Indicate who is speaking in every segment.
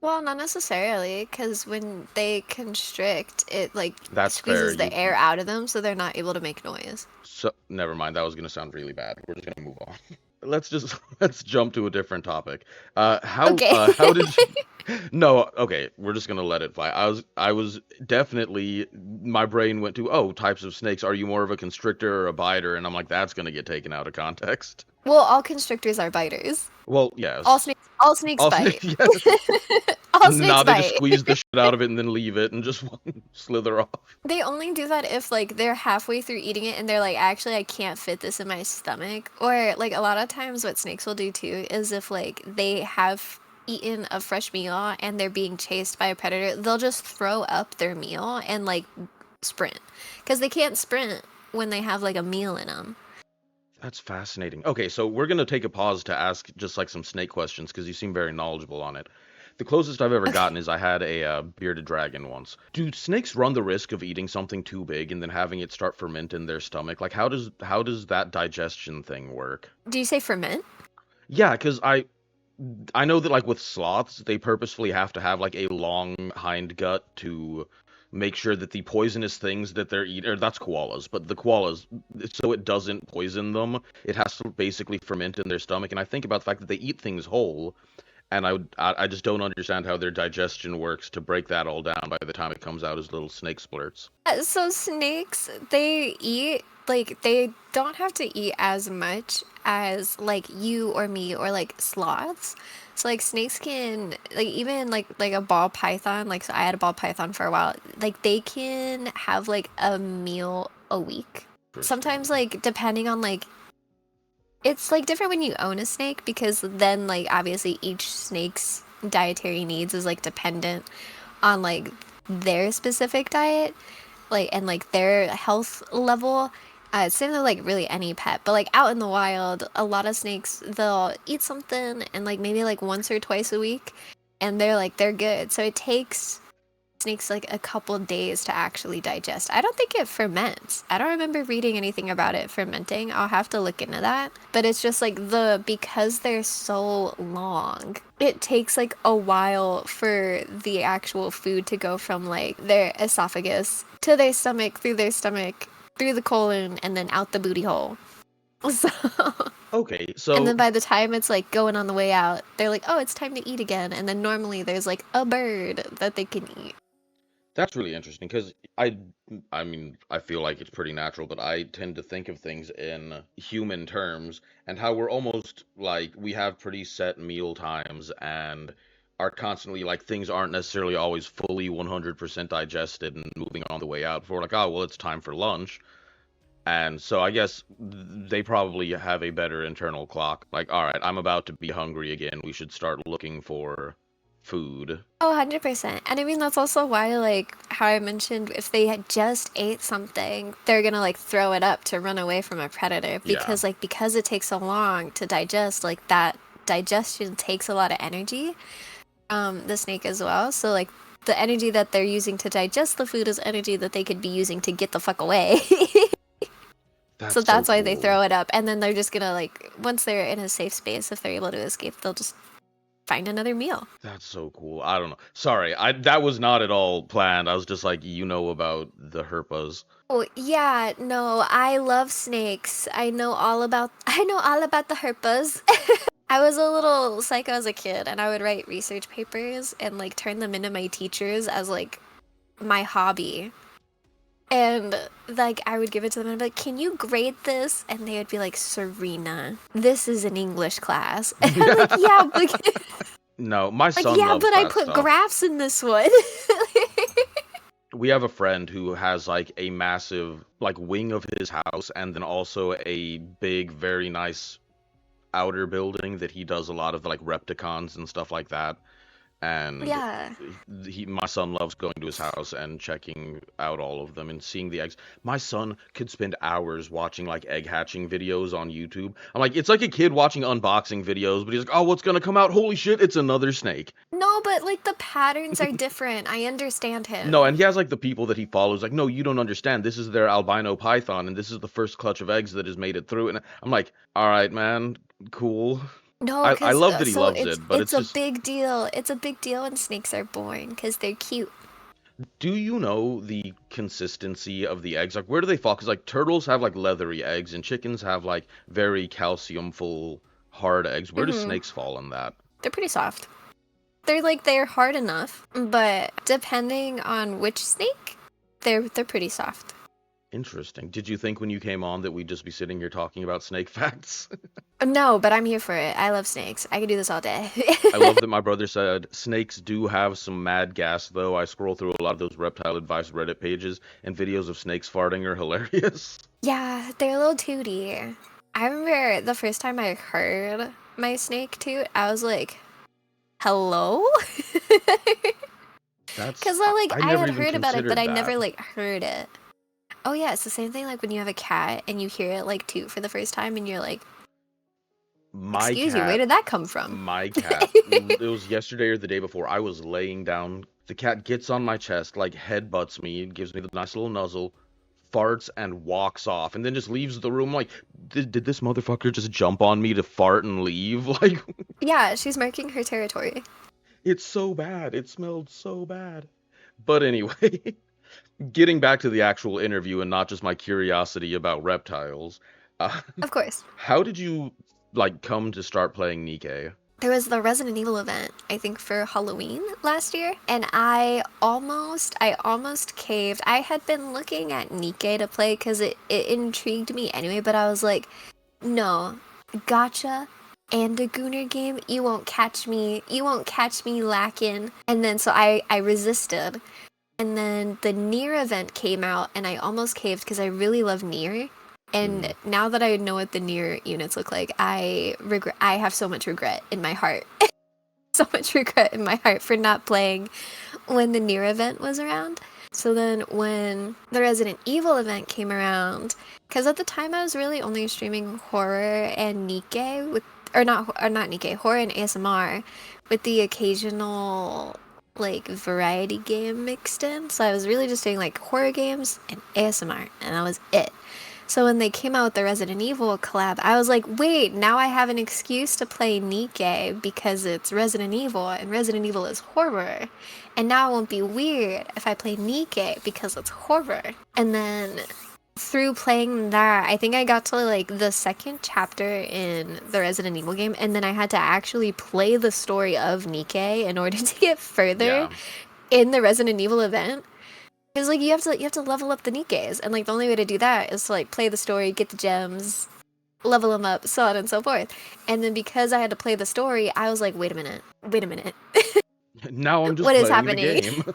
Speaker 1: Well, not necessarily, because when they constrict, it like
Speaker 2: That's fair.
Speaker 1: squeezes the
Speaker 2: You
Speaker 1: air out of them, so they're not able to make noise.
Speaker 2: so never mind. That was gonna sound really bad. We're just gonna move on. Let's just let's jump to a different topic.
Speaker 1: Okay.
Speaker 2: How did you... No, okay, we're just gonna let it fly. I was definitely, my brain went to, oh, types of snakes. Are you more of a constrictor or a biter? And I'm like, that's gonna get taken out of context.
Speaker 1: Well, all constrictors are biters.
Speaker 2: Well, yes.
Speaker 1: All snakes
Speaker 2: All
Speaker 1: bite.
Speaker 2: snakes, yes.
Speaker 1: All snakes
Speaker 2: Nah, they just
Speaker 1: bite.
Speaker 2: squeeze the shit out of it and then leave it and just slither off.
Speaker 1: They only do that if like they're halfway through eating it and they're like, actually, I can't fit this in my stomach. Or like a lot of times, what snakes will do too is if like they have eaten a fresh meal and they're being chased by a predator, they'll just throw up their meal and like sprint because they can't sprint when they have like a meal in them.
Speaker 2: That's fascinating. Okay, so we're gonna take a pause to ask just like some snake questions because you seem very knowledgeable on it. The closest I've ever
Speaker 1: Okay.
Speaker 2: gotten is I had a bearded dragon once. Do snakes run the risk of eating something too big and then having it start ferment in their stomach? Like how does that digestion thing work?
Speaker 1: Do you say ferment?
Speaker 2: Yeah, because I know that like with sloths, they purposefully have to have like a long hind gut to make sure that the poisonous things that they're eating, or that's koalas, but the koalas, so it doesn't poison them, it has to basically ferment in their stomach. And I think about the fact that they eat things whole, and I just don't understand how their digestion works to break that all down by the time it comes out as little snake splurts.
Speaker 1: So snakes, they eat like they don't have to eat as much as like you or me or like sloths. So like snakes can like even like a ball python, like so I had a ball python for a while. Like they can have like a meal a week.
Speaker 2: Interesting.
Speaker 1: Sometimes like depending on like it's like different when you own a snake because then like obviously each snake's dietary needs is like dependent on like their specific diet like and like their health level. Same with like really any pet, but like out in the wild, a lot of snakes they'll eat something and like maybe like once or twice a week, and they're good. So it takes snakes like a couple days to actually digest. I don't think it ferments. I don't remember reading anything about it fermenting. I'll have to look into that. But it's just like because they're so long, it takes like a while for the actual food to go from like their esophagus to their stomach, through the colon, and then out the booty hole. So,
Speaker 2: Okay,
Speaker 1: and
Speaker 2: so
Speaker 1: then by the time it's like going on the way out, they're like, oh, it's time to eat again. And then normally there's like a bird that they can eat.
Speaker 2: that's really interesting because I mean, I feel like it's pretty natural, but I tend to think of things in human terms and how we're almost like we have pretty set meal times and are constantly like things aren't necessarily always fully 100% digested and moving on the way out before like, oh, well, it's time for lunch. And so I guess they probably have a better internal clock. Like, all right, I'm about to be hungry again. We should start looking for food.
Speaker 1: Oh, 100%. And I mean, that's also why, like, how I mentioned if they had just ate something, they're gonna, like, throw it up to run away from a predator.
Speaker 2: Yeah.
Speaker 1: Because it takes so long to digest, like, that digestion takes a lot of energy, the snake as well. So, like, the energy that they're using to digest the food is energy that they could be using to get the fuck away. So
Speaker 2: That's so
Speaker 1: that's why they
Speaker 2: cool.
Speaker 1: throw it up. And then they're just gonna, like, once they're in a safe space, if they're able to escape, they'll just find another meal.
Speaker 2: That's so cool. I don't know. Sorry, I that was not at all planned. I was just like, you know about the herpas.
Speaker 1: Oh, yeah, no, I love snakes. I know all about the herpas. I was a little psycho as a kid and I would write research papers and like turn them into my teachers as like my hobby. And like I would give it to them and I'd be like, "Can you grade this?" And they would be like, "Serena, this is an English class." And I'm like, "Yeah, but
Speaker 2: No, my
Speaker 1: like
Speaker 2: son
Speaker 1: yeah,
Speaker 2: loves
Speaker 1: but I
Speaker 2: that
Speaker 1: put
Speaker 2: stuff.
Speaker 1: graphs in this one."
Speaker 2: We have a friend who has like a massive like wing of his house and then also a big, very nice outer building that he does a lot of like Repticons and stuff like that. And
Speaker 1: Yeah.
Speaker 2: my son loves going to his house and checking out all of them and seeing the eggs. My son could spend hours watching like egg hatching videos on YouTube. I'm like, it's like a kid watching unboxing videos, but he's like, oh, what's gonna come out? Holy shit, it's another snake.
Speaker 1: No, but like the patterns are different. I understand
Speaker 2: No,
Speaker 1: him.
Speaker 2: and he has like the people that he follows, like, no, you don't understand. This is their albino python, and this is the first clutch of eggs that has made it through. And I'm like, all right, man, cool.
Speaker 1: No,
Speaker 2: I
Speaker 1: because
Speaker 2: love that he
Speaker 1: so
Speaker 2: loves
Speaker 1: it's
Speaker 2: it, but
Speaker 1: it's
Speaker 2: it's
Speaker 1: a
Speaker 2: just,
Speaker 1: big deal. It's a big deal when snakes are born because they're cute.
Speaker 2: do you know the consistency of the eggs? Like, where do they fall? Because like turtles have like leathery eggs, and chickens have like very calcium full hard eggs. Where do
Speaker 1: Hmm.
Speaker 2: snakes fall in that?
Speaker 1: They're pretty soft. They're hard enough, but depending on which snake, they're pretty soft.
Speaker 2: Interesting. Did you think when you came on that we'd just be sitting here talking about snake facts?
Speaker 1: No, but I'm here for it. I love snakes. I could do this all day.
Speaker 2: I love that my brother said snakes do have some mad gas, though. I scroll through a lot of those reptile advice Reddit pages, and videos of snakes farting are hilarious.
Speaker 1: Yeah, they're a little tooty. I remember the first time I heard my snake toot, I was like, hello?
Speaker 2: That's
Speaker 1: Because I
Speaker 2: I never
Speaker 1: had
Speaker 2: even
Speaker 1: heard about it, but
Speaker 2: considered
Speaker 1: I
Speaker 2: that.
Speaker 1: never like heard it. Oh yeah, it's the same thing like when you have a cat and you hear it like toot for the first time and you're like,
Speaker 2: My
Speaker 1: excuse you, where
Speaker 2: cat,
Speaker 1: did that come from?
Speaker 2: my cat, it was yesterday or the day before. I was laying down. The cat gets on my chest, like headbutts me, gives me the nice little nuzzle, farts, and walks off, and then just leaves the room. Like, did this motherfucker just jump on me to fart and leave? Like,
Speaker 1: Yeah, she's marking her territory.
Speaker 2: it's so bad. It smelled so bad. But anyway, getting back to the actual interview and not just my curiosity about reptiles, uh,
Speaker 1: Of course.
Speaker 2: how did you like come to start playing Nikke?
Speaker 1: There was the Resident Evil event, I think for Halloween last year, and I almost caved. I had been looking at Nikke to play because it intrigued me anyway, but I was like, no, gotcha and a Gooner game, you won't catch me lacking. And then so I resisted. And then the Nier event came out and I almost caved because I really love Nier.
Speaker 2: Mm.
Speaker 1: And now that I know what the Nier units look like, I have so much regret in my heart. So much regret in my heart for not playing when the Nier event was around. So then when the Resident Evil event came around, because at the time I was really only streaming horror and Nikke with, or not Nikke, horror and ASMR with the occasional like variety game mixed in. So I was really just doing like horror games and ASMR, and that was it. So when they came out with the Resident Evil collab, I was like, wait, now I have an excuse to play Nikke because it's Resident Evil and Resident Evil is horror. And now it won't be weird if I play Nikke because it's horror. And then through playing that, I think I got to like the second chapter in the Resident Evil game, and then I had to actually play the story of Nikke in order to get further
Speaker 2: Yeah.
Speaker 1: in the Resident Evil event. Because like you have to level up the Nikkes, and like the only way to do that is to like play the story, get the gems, level them up, so on and so forth. And then because I had to play the story, I was like, wait a minute,
Speaker 2: Now I'm just
Speaker 1: what is
Speaker 2: playing the
Speaker 1: happening?
Speaker 2: game.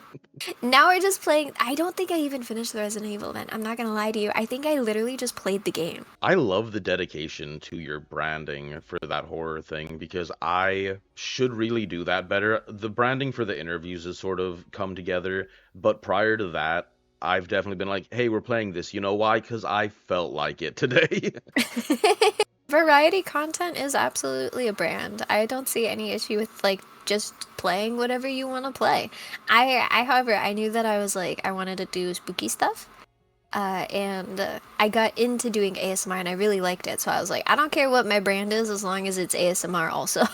Speaker 1: Now we're just playing. I don't think I even finished the Resident Evil event. I'm not gonna lie to you. I think I literally just played the game.
Speaker 2: I love the dedication to your branding for that horror thing because I should really do that better. The branding for the interviews has sort of come together, but prior to that, I've definitely been like, hey, we're playing this. You know why? Because I felt like it today.
Speaker 1: Variety content is absolutely a brand. I don't see any issue with like just playing whatever you want to play. However, I knew that I was like I wanted to do spooky stuff. And I got into doing ASMR and I really liked it. So I was like, I don't care what my brand is as long as it's ASMR also.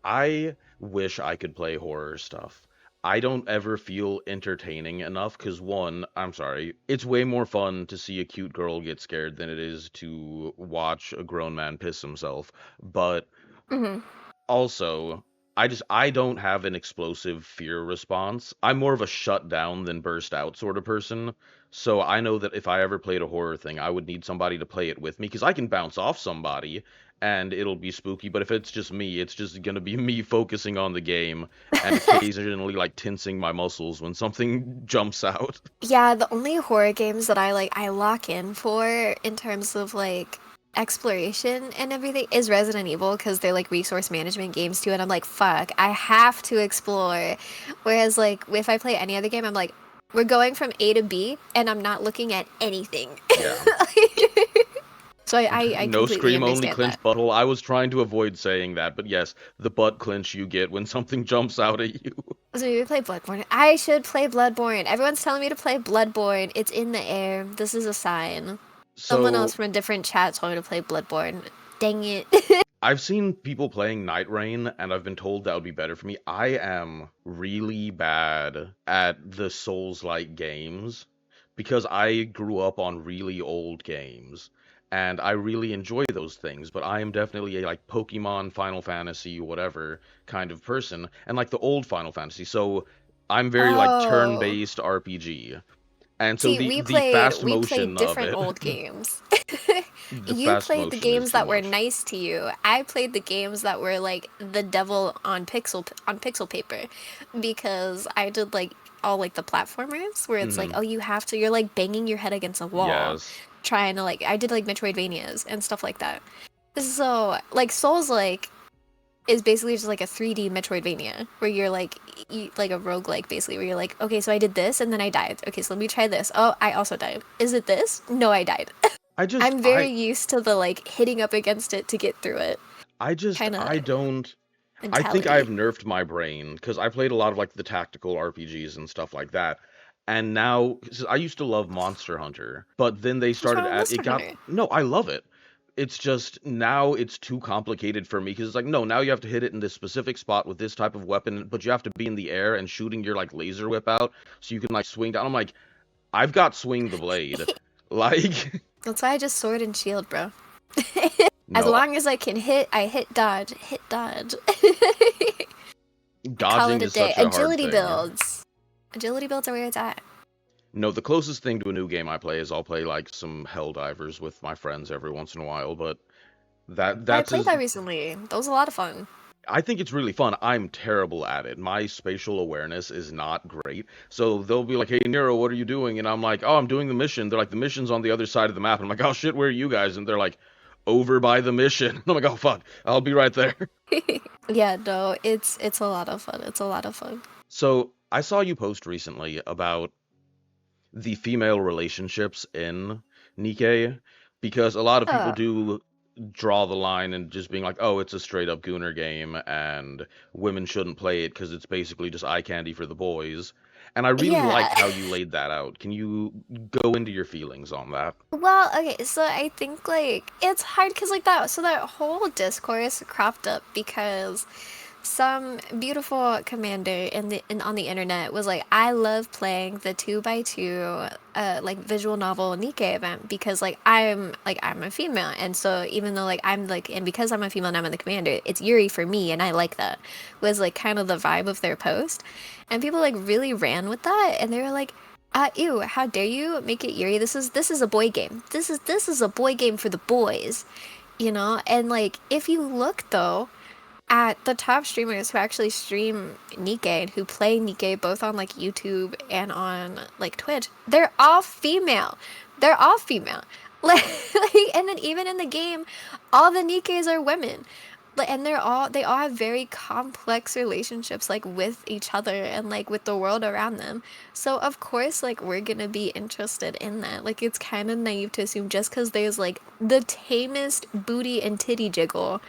Speaker 2: I wish I could play horror stuff. I don't ever feel entertaining enough because, one, I'm sorry, it's way more fun to see a cute girl get scared than it is to watch a grown man piss himself. But
Speaker 1: Hmm.
Speaker 2: also, I don't have an explosive fear response. I'm more of a shut down than burst out sort of person. So I know that if I ever played a horror thing, I would need somebody to play it with me because I can bounce off somebody and it'll be spooky. But if it's just me, it's just gonna be me focusing on the game and occasionally like tensing my muscles when something jumps out.
Speaker 1: Yeah, the only horror games that I lock in for in terms of like exploration and everything is Resident Evil because they're like resource management games too, and I'm like, fuck, I have to explore. Whereas like if I play any other game, I'm like, we're going from A to B and I'm not looking at anything.
Speaker 2: Yeah.
Speaker 1: So I
Speaker 2: No
Speaker 1: completely
Speaker 2: scream, only
Speaker 1: understand
Speaker 2: clench
Speaker 1: that.
Speaker 2: butthole. I was trying to avoid saying that, but yes, the butt clench you get when something jumps out at you.
Speaker 1: So maybe play Bloodborne. I should play Bloodborne. Everyone's telling me to play Bloodborne. It's in the air. This is a sign. Someone else
Speaker 2: So
Speaker 1: from a different chat told me to play Bloodborne. Dang it.
Speaker 2: I've seen people playing Night Rain, and I've been told that would be better for me. I am really bad at the Souls-like games because I grew up on really old games, and I really enjoy those things, but I am definitely a like Pokemon, Final Fantasy, whatever kind of person, and like the old Final Fantasy. So I'm very like
Speaker 1: Oh.
Speaker 2: turn-based RPG. And so
Speaker 1: See,
Speaker 2: the fast
Speaker 1: we played
Speaker 2: motion of
Speaker 1: different
Speaker 2: it,
Speaker 1: old games.
Speaker 2: the
Speaker 1: You
Speaker 2: fast
Speaker 1: played the
Speaker 2: motion is
Speaker 1: games
Speaker 2: too
Speaker 1: that were
Speaker 2: much.
Speaker 1: nice to you. I played the games that were like the devil on pixel paper because I did like all like the platformers where it's like,
Speaker 2: Hmm.
Speaker 1: oh, you have to, you're like banging your head against a wall
Speaker 2: Yes.
Speaker 1: trying to like, I did like Metroidvanias and stuff like that. So, like Souls like is basically just like a 3D Metroidvania where you're like like a roguelike basically where you're like, okay, so I did this and then I died. Okay, so let me try this. Oh, I also died. Is it this? No, I died.
Speaker 2: I just
Speaker 1: I'm very used to the like hitting up against it to get through it kind of
Speaker 2: I don't I think I've
Speaker 1: mentality.
Speaker 2: nerfed my brain because I played a lot of like the tactical RPGs and stuff like that. And now 'cause I used to love Monster Hunter, but then they
Speaker 1: What's
Speaker 2: started
Speaker 1: wrong with
Speaker 2: at it
Speaker 1: Monster
Speaker 2: got
Speaker 1: Hunter?
Speaker 2: no, I love it. It's just now it's too complicated for me because it's like no, now you have to hit it in this specific spot with this type of weapon, but you have to be in the air and shooting your like laser whip out so you can like swing down. I'm like, I've got swing the blade. Like
Speaker 1: That's why I just sword and shield, bro. As
Speaker 2: no,
Speaker 1: long as I can hit, I hit dodge. I call
Speaker 2: dodging
Speaker 1: it a
Speaker 2: is
Speaker 1: day.
Speaker 2: such a hard
Speaker 1: Agility
Speaker 2: thing.
Speaker 1: builds. Agility builds are where it's at.
Speaker 2: No, the closest thing to a new game I play is I'll play like some Helldivers with my friends every once in a while, but
Speaker 1: I
Speaker 2: that's
Speaker 1: played
Speaker 2: as
Speaker 1: that recently. That was a lot of fun.
Speaker 2: I think it's really fun. I'm terrible at it. My spatial awareness is not great. So they'll be like, "Hey Nero, what are you doing?" And I'm like, "Oh, I'm doing the mission." They're like, "The mission's on the other side of the map." And I'm like, "Oh shit, where are you guys?" And they're like, "Over by the mission." And I'm like, "Oh fuck, I'll be right there."
Speaker 1: Yeah, no, it's a lot of fun. It's a lot of fun.
Speaker 2: So I saw you post recently about the female relationships in Nikke because a lot of people
Speaker 1: Uh,
Speaker 2: do draw the line and just being like, oh, it's a straight up gooner game and women shouldn't play it because it's basically just eye candy for the boys. And I really
Speaker 1: yeah.
Speaker 2: liked how you laid that out. Can you go into your feelings on that?
Speaker 1: Well, okay, so I think like it's hard because like that so that whole discourse cropped up because some beautiful commander on the internet was like, I love playing the 2x2 like visual novel Nikke event because I'm a female and so even though like I'm like and because I'm a female and I'm in the commander, it's Yuri for me and I like that was like kind of the vibe of their post. And people like really ran with that and they were like, ew, how dare you make it Yuri? This is a boy game. This is a boy game for the boys, you know? And like if you look though at the top streamers who actually stream Nikke and who play Nikke both on like YouTube and on like Twitch, they're all female. They're all female. Like and then even in the game, all the Nikkes are women. And they all have very complex relationships like with each other and like with the world around them. So of course like we're gonna be interested in that. Like it's kind of naive to assume just because there's like the tamest booty and titty jiggle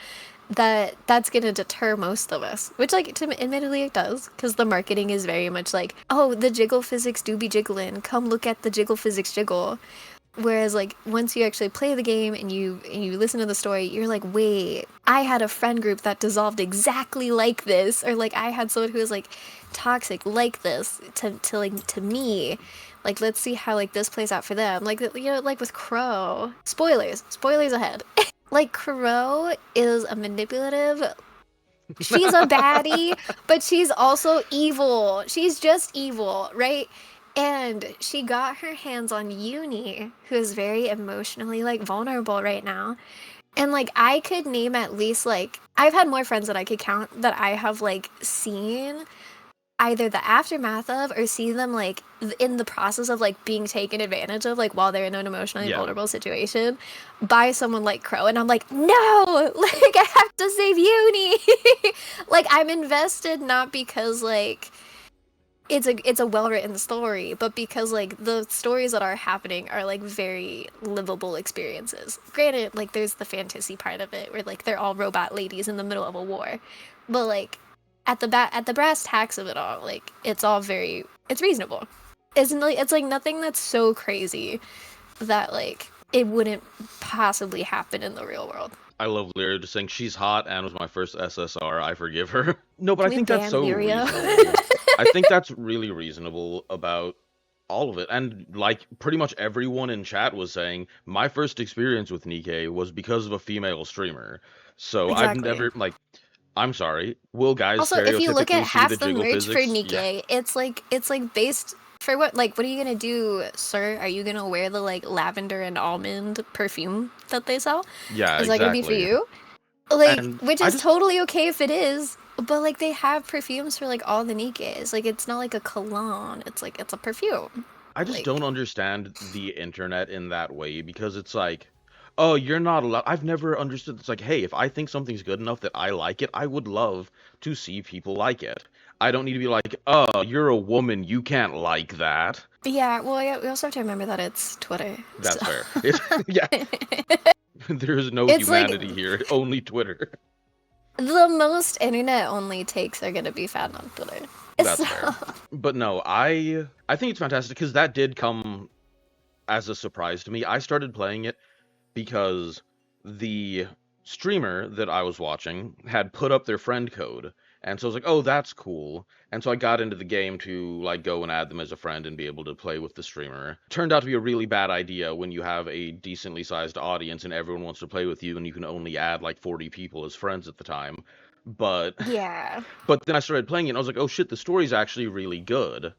Speaker 1: that's gonna deter most of us, which like admittedly it does because the marketing is very much like, oh, the jiggle physics do be jiggling, come look at the jiggle physics jiggle. Whereas like once you actually play the game and you listen to the story, you're like, wait, I had a friend group that dissolved exactly like this, or like I had someone who was like toxic like this to me. Like let's see how like this plays out for them. Like like with Crow. Spoilers ahead. Like Crow is a manipulative. She's a baddie, but she's also evil. She's just evil, right? And she got her hands on Uni, who is very emotionally like vulnerable right now. And like I could name at least like I've had more friends that I could count that I have like seen either the aftermath of or see them like in the process of like being taken advantage of like while they're in an emotionally
Speaker 2: Yeah.
Speaker 1: vulnerable situation by someone like Crow and I'm like no like I have to save Uni like I'm invested not because like it's a well-written story but because like the stories that are happening are like very livable experiences. Granted like there's the fantasy part of it where like they're all robot ladies in the middle of a war, but like at the brass tacks of it all like it's all very it's reasonable. It's like nothing that's so crazy that like it wouldn't possibly happen in the real world.
Speaker 2: I love Lyria just saying she's hot and was my first SSR. I forgive her. No, but I
Speaker 1: Can we
Speaker 2: think that's
Speaker 1: ban
Speaker 2: so
Speaker 1: Lyria?
Speaker 2: reasonable. I think that's really reasonable about all of it. And like pretty much everyone in chat was saying, my first experience with Nikke was because of a female streamer. So I've
Speaker 1: Exactly.
Speaker 2: never like I'm sorry. Will guys
Speaker 1: Also, if you look
Speaker 2: stereotypically
Speaker 1: at
Speaker 2: see the
Speaker 1: half the
Speaker 2: jiggle
Speaker 1: merch for
Speaker 2: physics? Yeah.
Speaker 1: Nikke, it's like based for what, like, what are you gonna do, sir? Are you gonna wear the like lavender and almond perfume that they sell?
Speaker 2: Yeah,
Speaker 1: Is that gonna be for
Speaker 2: exactly.
Speaker 1: you? Like,
Speaker 2: And
Speaker 1: which
Speaker 2: I
Speaker 1: is
Speaker 2: just
Speaker 1: totally okay if it is, but like they have perfumes for like all the Nikkes. Like it's not like a cologne. It's like it's a perfume.
Speaker 2: I just don't
Speaker 1: Like
Speaker 2: understand the internet in that way because it's like, oh, you're not allowed. I've never understood. It's like, hey, if I think something's good enough that I like it, I would love to see people like it. I don't need to be like, oh, you're a woman, you can't like that.
Speaker 1: yeah, well, yeah, we also have to remember that it's Twitter. So
Speaker 2: That's fair. It, yeah, there is no
Speaker 1: it's like
Speaker 2: humanity here, only Twitter.
Speaker 1: the most internet only takes are gonna be found on Twitter.
Speaker 2: That's
Speaker 1: So
Speaker 2: fair. But no, I think it's fantastic because that did come as a surprise to me. I started playing it because the streamer that I was watching had put up their friend code. And so I was like, "Oh, that's cool." And so I got into the game to like go and add them as a friend and be able to play with the streamer. Turned out to be a really bad idea when you have a decently sized audience and everyone wants to play with you and you can only add like 40 people as friends at the time. But
Speaker 1: yeah,
Speaker 2: but then I started playing it and I was like, "Oh shit, the story's actually really good."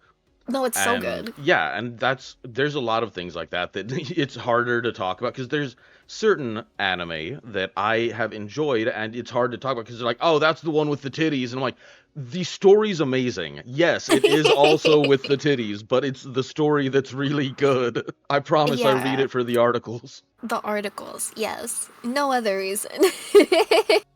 Speaker 1: no, it's so
Speaker 2: And
Speaker 1: good.
Speaker 2: yeah, and there's a lot of things like that that it's harder to talk about because there's certain anime that I have enjoyed and it's hard to talk about because they're like, oh, that's the one with the titties, and I'm like, the story's amazing. Yes, it is also with the titties, but it's the story that's really good. I promise I read
Speaker 1: Yeah,
Speaker 2: it for the articles.
Speaker 1: the articles, yes, no other reason.